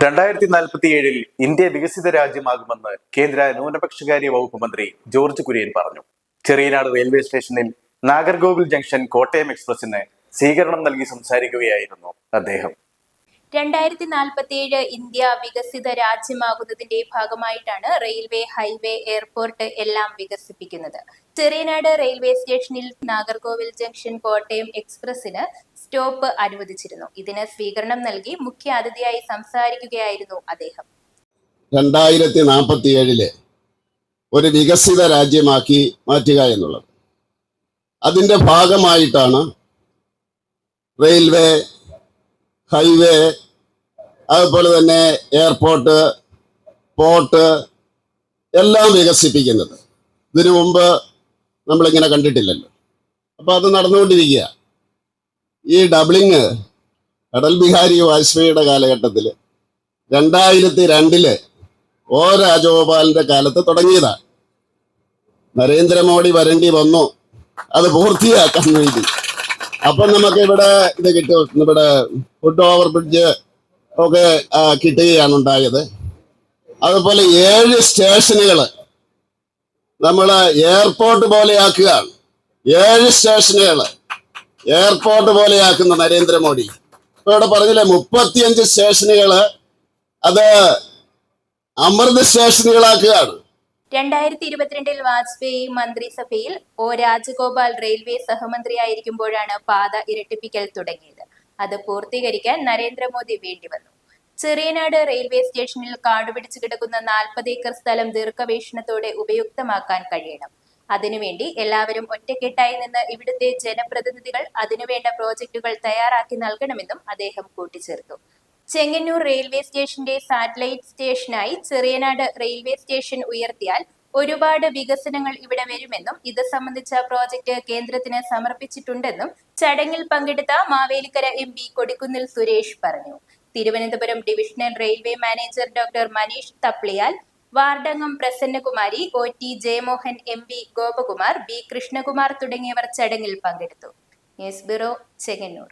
2047 India വികസിത രാജ്യമാകുമെന്ന് കേന്ദ്ര ന്യൂനപക്ഷകാര്യ വകുപ്പ് മന്ത്രി ജോർജ് കുര്യൻ പറഞ്ഞു. ചെറിയനാട് റെയിൽവേ സ്റ്റേഷനിൽ നാഗർകോവിൽ ജംഗ്ഷൻ കോട്ടയം എക്സ്പ്രസിന് സ്വീകരണം നൽകി സംസാരിക്കുകയായിരുന്നു അദ്ദേഹം. 2047 ഇന്ത്യ വികസിത രാജ്യമാകുന്നതിന്റെ ഭാഗമായിട്ടാണ് റെയിൽവേ, ഹൈവേ, എയർപോർട്ട് എല്ലാം വികസിപ്പിക്കുന്നത്. ചെറിയനാട് റെയിൽവേ സ്റ്റേഷനിൽ നാഗർകോവിൽ ജംഗ്ഷൻ കോട്ടയം എക്സ്പ്രസിന് സ്റ്റോപ്പ് അനുവദിച്ചിരുന്നു. ഇതിന് സ്വീകരണം നൽകി മുഖ്യ അതിഥിയായി സംസാരിക്കുകയായിരുന്നു അദ്ദേഹം. 2047 ഒരു വികസിത രാജ്യമാക്കി മാറ്റുക എന്നുള്ളത്, അതിന്റെ ഭാഗമായിട്ടാണ് റെയിൽവേ, ഹൈവേ, അതുപോലെ തന്നെ എയർപോർട്ട്, പോർട്ട് എല്ലാം വികസിപ്പിക്കുന്നത്. ഇതിനു മുമ്പ് നമ്മളിങ്ങനെ കണ്ടിട്ടില്ലല്ലോ. അപ്പോൾ അത് നടന്നുകൊണ്ടിരിക്കുക. ഈ ഡബിളിങ് അടൽ ബിഹാരി വാജ്പേയിയുടെ കാലഘട്ടത്തിൽ 2002 ഒ രാജഗോപാലിന്റെ കാലത്ത് തുടങ്ങിയതാണ്. നരേന്ദ്രമോദി വരേണ്ടി വന്നു അത് പൂർത്തിയാക്കാൻ വേണ്ടി. അപ്പം നമുക്ക് ഇവിടെ ഇത് കിട്ടും, ഇവിടെ ഫുട് ഓവർ ബ്രിഡ്ജ് ഒക്കെ കിട്ടുകയാണ് ഉണ്ടായത്. അതുപോലെ 7 സ്റ്റേഷനുകൾ നമ്മൾ എയർപോർട്ട് പോലെയാക്കുകയാണ്. 7 സ്റ്റേഷനുകൾ എയർപോർട്ട് പോലെയാക്കുന്ന നരേന്ദ്രമോദി. ഇപ്പൊ ഇവിടെ പറഞ്ഞില്ലേ, 35 സ്റ്റേഷനുകൾ അത് അമൃത് സ്റ്റേഷനുകളാക്കുകയാണ്. 2022 വാജ്പേയി മന്ത്രിസഭയിൽ ഒ രാജഗോപാൽ റെയിൽവേ സഹമന്ത്രിയായിരിക്കുമ്പോഴാണ് പാത ഇരട്ടിപ്പിക്കൽ തുടങ്ങിയത്. അത് പൂർത്തീകരിക്കാൻ നരേന്ദ്രമോദി വേണ്ടിവന്നു. ചെറിയനാട് റെയിൽവേ സ്റ്റേഷനിൽ കാടുപിടിച്ചു കിടക്കുന്ന 40 ഏക്കർ സ്ഥലം ദീർഘവീക്ഷണത്തോടെ ഉപയുക്തമാക്കാൻ കഴിയണം. അതിനുവേണ്ടി എല്ലാവരും ഒറ്റക്കെട്ടായി നിന്ന് ഇവിടുത്തെ ജനപ്രതിനിധികൾ അതിനുവേണ്ട പ്രോജക്റ്റുകൾ തയ്യാറാക്കി നൽകണമെന്നും അദ്ദേഹം കൂട്ടിച്ചേർത്തു. ചെങ്ങന്നൂർ റെയിൽവേ സ്റ്റേഷന്റെ സാറ്റലൈറ്റ് സ്റ്റേഷനായി ചെറിയനാട് റെയിൽവേ സ്റ്റേഷൻ ഉയർത്തിയാൽ ഒരുപാട് വികസനങ്ങൾ ഇവിടെ വരുമെന്നും ഇത് സംബന്ധിച്ച പ്രോജക്റ്റ് കേന്ദ്രത്തിന് സമർപ്പിച്ചിട്ടുണ്ടെന്നും ചടങ്ങിൽ പങ്കെടുത്ത മാവേലിക്കര MP കൊടിക്കുന്നിൽ സുരേഷ് പറഞ്ഞു. Thiruvananthapuram divisional railway manager doctor Manish Thapliyal, വാർഡംഗം Prasannakumari, OT Jayamohan, MP Gopakumar, B Krishnakumar തുടങ്ങിയവർ ചടങ്ങിൽ പങ്കെടുത്തു. News bureau, Chengannur.